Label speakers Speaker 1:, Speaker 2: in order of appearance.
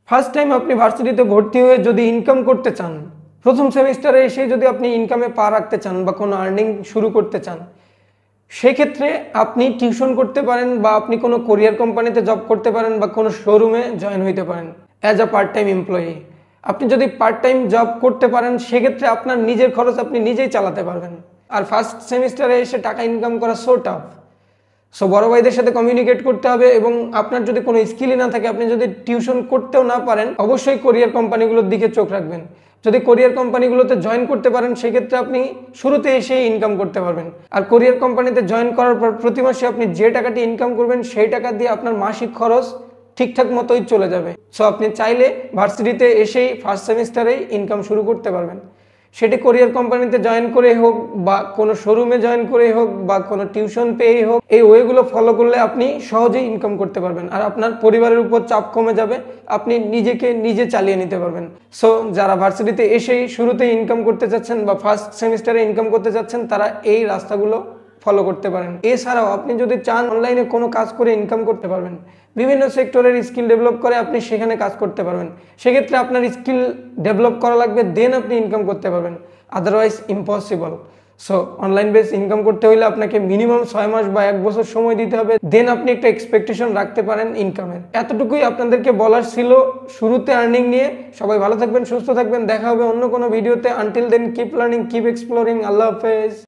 Speaker 1: First time আপনি ভার্সিটিতে ভর্তি হয়ে যদি ইনকাম করতে চান, প্রথম সেমিস্টারে এসে যদি আপনি ইনকামে পা রাখতে চান বা কোনো আর্নিং শুরু করতে চান, সেক্ষেত্রে আপনি টিউশন করতে পারেন বা আপনি কোনো কোরিয়ার কোম্পানিতে জব করতে পারেন বা কোনো শোরুমে জয়েন হইতে পারেন as a part time employee. আপনি যদি পার্ট টাইম জব করতে পারেন সেক্ষেত্রে আপনার নিজের খরচ আপনি নিজেই চালাতে পারবেন। আর ফার্স্ট সেমিস্টারে এসে টাকা ইনকাম করা সো টাফ। সো বড় ভাইদের সাথে কমিউনিকেট করতে হবে এবং আপনার যদি কোনো স্কিলই না থাকে, আপনি যদি টিউশন করতেও না পারেন, অবশ্যই কোরিয়ার কোম্পানিগুলোর দিকে চোখ রাখবেন। যদি কোরিয়ার কোম্পানিগুলোতে জয়েন করতে পারেন সেক্ষেত্রে আপনি শুরুতে এসেই ইনকাম করতে পারবেন। আর কোরিয়ার কোম্পানিতে জয়েন করার পর প্রতি মাসে আপনি যে টাকাটি ইনকাম করবেন সেই টাকা দিয়ে আপনার মাসিক খরচ ঠিকঠাক মতোই চলে যাবে। সো আপনি চাইলে ভার্সিটিতে এসেই ফার্স্ট সেমিস্টারেই ইনকাম শুরু করতে পারবেন, সেটি কোরিয়ার কোম্পানিতে জয়েন করে হোক বা কোনো শোরুমে জয়েন করে হোক বা কোনো টিউশন পেয়েই হোক। এই ওয়েগুলো ফলো করলে আপনি সহজেই ইনকাম করতে পারবেন আর আপনার পরিবারের উপর চাপ কমে যাবে, আপনি নিজেকে নিজে চালিয়ে নিতে পারবেন। সো যারা ভার্সিটিতে এসেই শুরুতেই ইনকাম করতে চাচ্ছেন বা ফার্স্ট সেমিস্টারে ইনকাম করতে চাচ্ছেন, তারা এই রাস্তাগুলো ফলো করতে পারেন। এছাড়াও আপনি যদি চান অনলাইনে কোনো কাজ করে ইনকাম করতে পারবেন, বিভিন্ন সেক্টরের স্কিল ডেভেলপ করে আপনি সেখানে কাজ করতে পারবেন। সেক্ষেত্রে আপনার স্কিল ডেভেলপ করা লাগবে, দেন আপনি ইনকাম করতে পারবেন, otherwise impossible. So online base income করতে হলে আপনাকে মিনিমাম 6 মাস বা 1 বছর সময় দিতে হবে, দেন আপনি একটা এক্সপেকটেশন রাখতে পারেন ইনকামের। এতটুকুই আপনাদেরকে বলার ছিল শুরুতে আর্নিং নিয়ে। সবাই ভালো থাকবেন, সুস্থ থাকবেন, দেখা হবে অন্য কোনো ভিডিওতে। Until then keep learning, keep exploring. আল্লাহ হাফেজ।